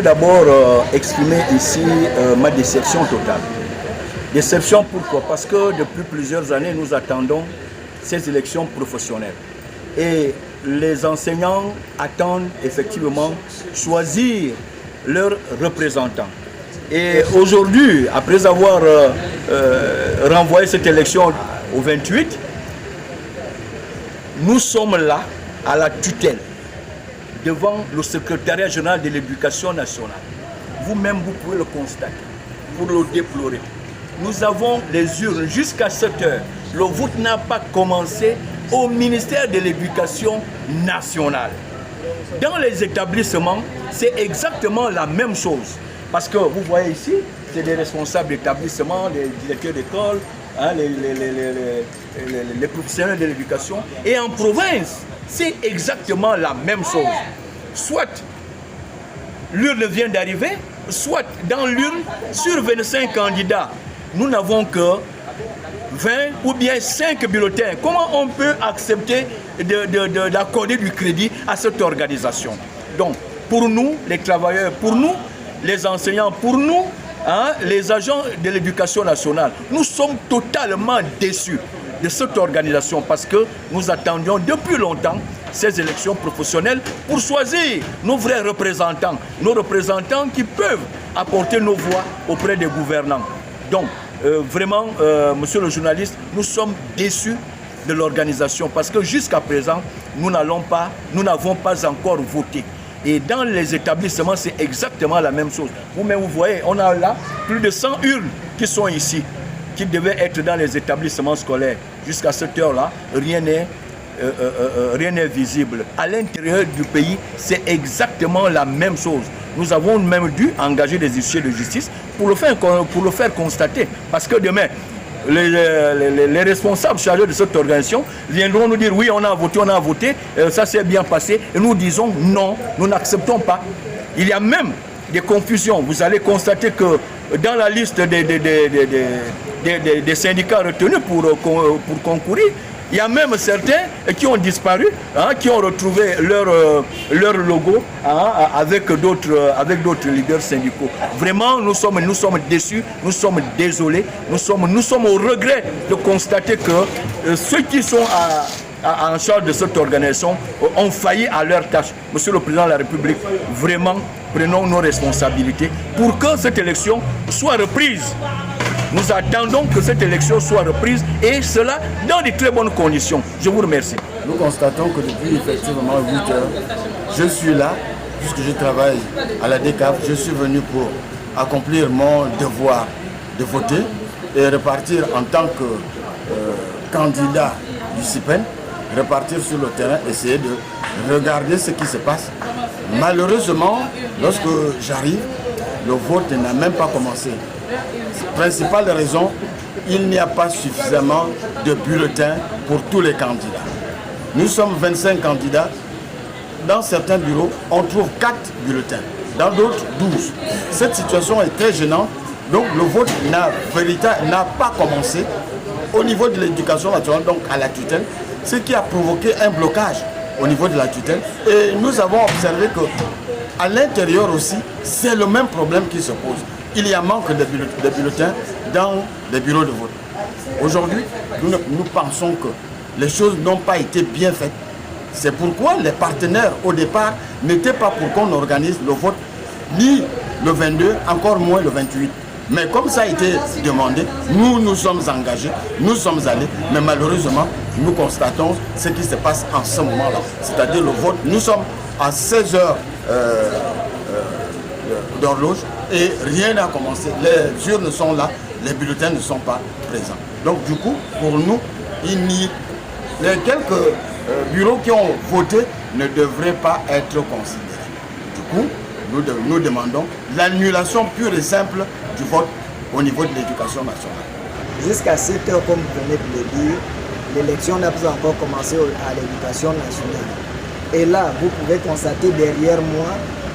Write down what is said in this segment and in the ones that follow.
voudrais d'abord exprimer ici ma déception totale. Déception pourquoi? Parce que depuis plusieurs années, nous attendons ces élections professionnelles. Et les enseignants attendent effectivement choisir leurs représentants. Et aujourd'hui, après avoir renvoyé cette élection au 28, nous sommes là à la tutelle devant le secrétariat général de l'éducation nationale. Vous-même, vous pouvez le constater, pour le déplorer. Nous avons les urnes jusqu'à 7 heures. Le vote n'a pas commencé au ministère de l'Éducation nationale. Dans les établissements, c'est exactement la même chose. Parce que vous voyez ici, c'est des responsables d'établissements, les directeurs d'école, hein, les professionnels de l'éducation. Et en province, c'est exactement la même chose. Soit l'urne vient d'arriver, soit dans l'urne, sur 25 candidats, nous n'avons que 20 ou bien 5 bulletins. Comment on peut accepter d'accorder du crédit à cette organisation? Donc, pour nous, les travailleurs, pour nous, les enseignants, pour nous, hein, les agents de l'éducation nationale, nous sommes totalement déçus de cette organisation parce que nous attendions depuis longtemps ces élections professionnelles pour choisir nos vrais représentants, nos représentants qui peuvent apporter nos voix auprès des gouvernants. Donc, vraiment, monsieur le journaliste, nous sommes déçus de l'organisation parce que jusqu'à présent, nous n'avons pas encore voté. Et dans les établissements, c'est exactement la même chose. Vous-même, vous voyez, on a là plus de 100 urnes qui sont ici, qui devaient être dans les établissements scolaires. Jusqu'à cette heure-là, rien n'est visible. À l'intérieur du pays, c'est exactement la même chose. Nous avons même dû engager des huissiers de justice pour le faire constater. Parce que demain, les responsables chargés de cette organisation viendront nous dire oui, on a voté, ça s'est bien passé. Et nous disons non, nous n'acceptons pas. Il y a même des confusions. Vous allez constater que dans la liste des syndicats retenus pour concourir, il y a même certains qui ont disparu, hein, qui ont retrouvé leur logo, hein, avec d'autres leaders syndicaux. Vraiment, nous sommes déçus, nous sommes désolés, nous sommes au regret de constater que ceux qui sont en charge de cette organisation ont failli à leur tâche. Monsieur le Président de la République, vraiment, prenons nos responsabilités pour que cette élection soit reprise. Nous attendons que cette élection soit reprise et cela dans de très bonnes conditions. Je vous remercie. Nous constatons que depuis effectivement 8 heures, je suis là, puisque je travaille à la DECAF, je suis venu pour accomplir mon devoir de voter et repartir en tant que candidat du CIPEN, repartir sur le terrain, essayer de regarder ce qui se passe. Malheureusement, lorsque j'arrive, le vote n'a même pas commencé. Principale raison, il n'y a pas suffisamment de bulletins pour tous les candidats. Nous sommes 25 candidats. Dans certains bureaux, on trouve 4 bulletins. Dans d'autres, 12. Cette situation est très gênante. Donc le vote n'a pas commencé au niveau de l'éducation nationale, donc à la tutelle, ce qui a provoqué un blocage au niveau de la tutelle. Et nous avons observé qu'à l'intérieur aussi, c'est le même problème qui se pose. Il y a manque de bulletins dans les bureaux de vote. Aujourd'hui, nous pensons que les choses n'ont pas été bien faites. C'est pourquoi les partenaires, au départ, n'étaient pas pour qu'on organise le vote ni le 22, encore moins le 28. Mais comme ça a été demandé, nous sommes engagés, nous sommes allés, mais malheureusement, nous constatons ce qui se passe en ce moment-là. C'est-à-dire le vote, nous sommes à 16 heures d'horloge et rien n'a commencé. Les urnes sont là, les bulletins ne sont pas présents. Donc du coup, pour nous, les quelques bureaux qui ont voté ne devraient pas être considérés. Du coup, nous demandons l'annulation pure et simple du vote au niveau de l'éducation nationale. Jusqu'à 7 heures, comme vous venez de le dire, l'élection n'a pas encore commencé à l'éducation nationale. Et là, vous pouvez constater derrière moi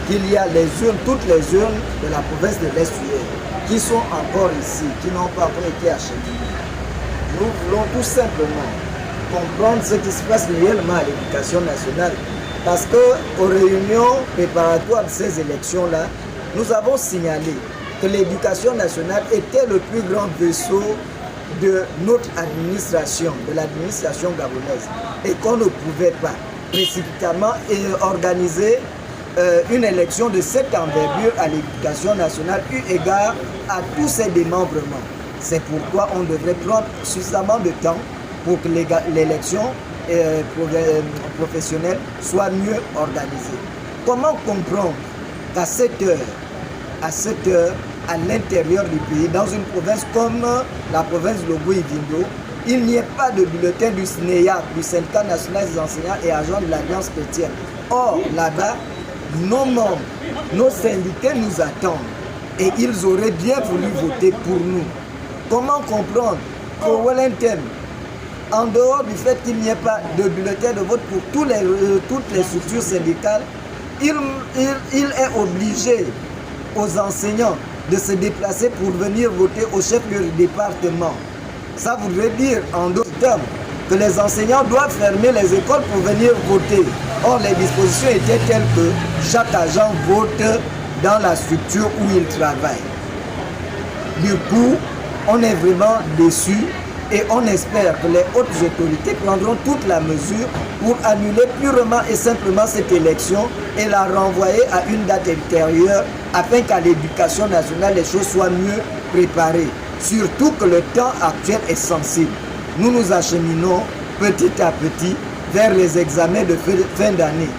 qu'il y a les urnes, toutes les urnes de la province de l'Est qui sont encore ici, qui n'ont pas encore été achetées. Nous voulons tout simplement comprendre ce qui se passe réellement à l'éducation nationale. Parce qu'aux réunions préparatoires de ces élections-là, nous avons signalé que l'éducation nationale était le plus grand vaisseau de notre administration, de l'administration gabonaise, et qu'on ne pouvait pas précipitamment organiser une élection de cette envergure à l'éducation nationale eu égard à tous ces démembrements. C'est pourquoi on devrait prendre suffisamment de temps pour que l'élection professionnelle soit mieux organisée. Comment comprendre qu'à cette heure, à l'intérieur du pays, dans une province comme la province de Lobou-Ivindo, il n'y ait pas de bulletin du SNEA, du Syndicat national des enseignants et agents de l'Alliance chrétienne. Or, là-bas, nos membres, nos syndiqués nous attendent et ils auraient bien voulu voter pour nous. Comment comprendre qu'au Wellington, en dehors du fait qu'il n'y ait pas de bulletin de vote pour toutes les structures syndicales, il est obligé aux enseignants de se déplacer pour venir voter au chef-lieu du département. Ça voudrait dire, en d'autres termes, que les enseignants doivent fermer les écoles pour venir voter. Or, les dispositions étaient telles que chaque agent vote dans la structure où il travaille. Du coup, on est vraiment déçus et on espère que les hautes autorités prendront toute la mesure pour annuler purement et simplement cette élection et la renvoyer à une date ultérieure afin qu'à l'éducation nationale les choses soient mieux préparées. Surtout que le temps actuel est sensible. Nous nous acheminons petit à petit vers les examens de fin d'année.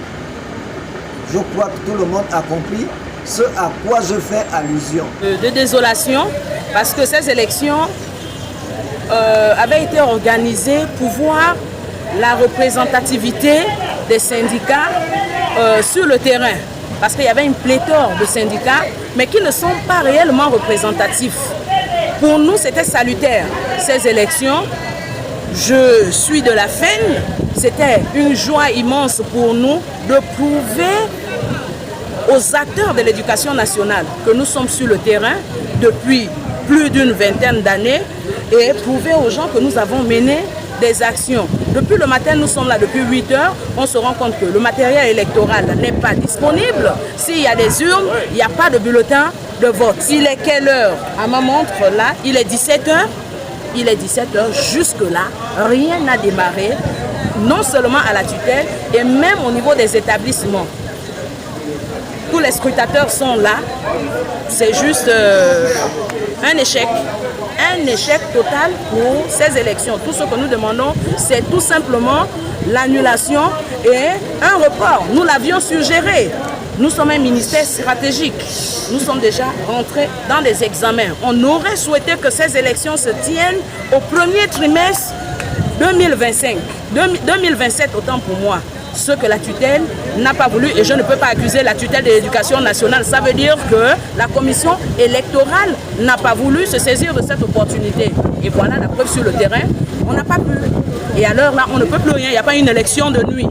Je crois que tout le monde a compris ce à quoi je fais allusion. De désolation, parce que ces élections avaient été organisées pour voir la représentativité des syndicats sur le terrain. Parce qu'il y avait une pléthore de syndicats, mais qui ne sont pas réellement représentatifs. Pour nous, c'était salutaire, ces élections. Je suis de la FEN. C'était une joie immense pour nous de prouver aux acteurs de l'éducation nationale que nous sommes sur le terrain depuis plus d'une vingtaine d'années et prouver aux gens que nous avons mené des actions. Depuis le matin, nous sommes là depuis 8 heures. On se rend compte que le matériel électoral n'est pas disponible. S'il y a des urnes, il n'y a pas de bulletin de vote. Il est quelle heure? À ma montre là, il est 17 heures. Il est 17 heures. Jusque-là, rien n'a démarré. Non seulement à la tutelle et même au niveau des établissements. Tous les scrutateurs sont là. C'est juste un échec. Un échec total pour ces élections. Tout ce que nous demandons, c'est tout simplement l'annulation et un report. Nous l'avions suggéré. Nous sommes un ministère stratégique. Nous sommes déjà rentrés dans des examens. On aurait souhaité que ces élections se tiennent au premier trimestre 2025. 2027 autant pour moi. Ce que la tutelle n'a pas voulu, et je ne peux pas accuser la tutelle de l'éducation nationale. Ça veut dire que la commission électorale n'a pas voulu se saisir de cette opportunité. Et voilà la preuve sur le terrain, on n'a pas pu. Et alors là, on ne peut plus rien, il n'y a pas une élection de nuit.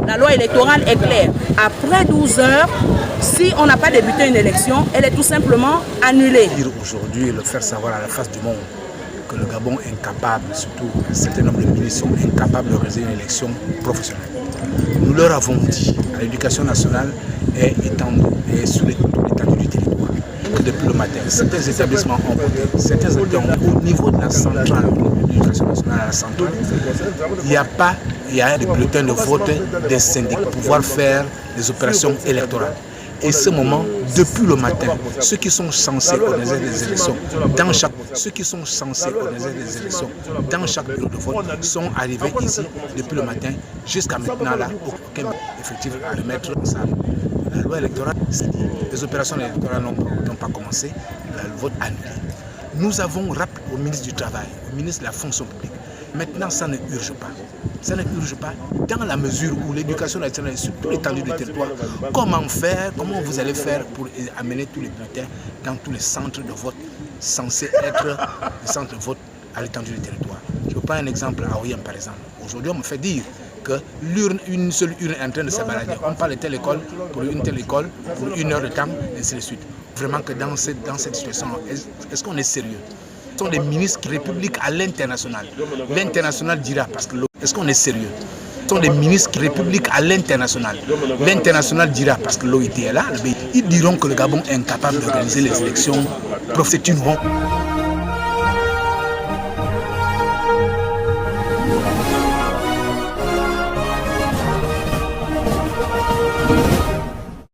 La loi électorale est claire. Après 12 heures, si on n'a pas débuté une élection, elle est tout simplement annulée. Aujourd'hui, le faire savoir à la face du monde que le Gabon est incapable, surtout un certain nombre de ministres sont incapables de réaliser une élection professionnelle. Nous leur avons dit à l'éducation nationale est sur l'étendue du territoire que depuis le matin, certains établissements ont voté, certains étaient au niveau de la centrale, de l'éducation nationale à la centrale, il y a des bulletins de vote des syndicats pour pouvoir faire des opérations électorales. Et ce moment, depuis le matin, ceux qui sont censés organiser des élections dans chaque bureau de vote sont arrivés ici depuis le matin jusqu'à maintenant là, aucun effectif à remettre en salle. La loi électorale, les opérations électorales n'ont pas commencé, le vote annulé. Nous avons rappelé au ministre du Travail, au ministre de la Fonction publique. Maintenant, ça ne urge pas. Ça ne urge pas dans la mesure où l'éducation nationale est sur toute l'étendue du territoire. Comment vous allez faire pour amener tous les bulletins dans tous les centres de vote censés être des centres de vote à l'étendue du territoire? Je prends un exemple à Oyem par exemple. Aujourd'hui, on me fait dire que une seule urne est en train de se balader. On parle de telle école pour une telle école, pour 1 heure de temps, et ainsi de suite. Vraiment que dans cette situation, est-ce qu'on est sérieux? Ce sont des ministres qui républiquent à l'international. L'international dira, parce que est-ce qu'on est sérieux? Ce sont des ministres qui républiquent à l'international. L'international dira, parce que l'OIT est là, ils diront que le Gabon est incapable d'organiser les élections professionnelles.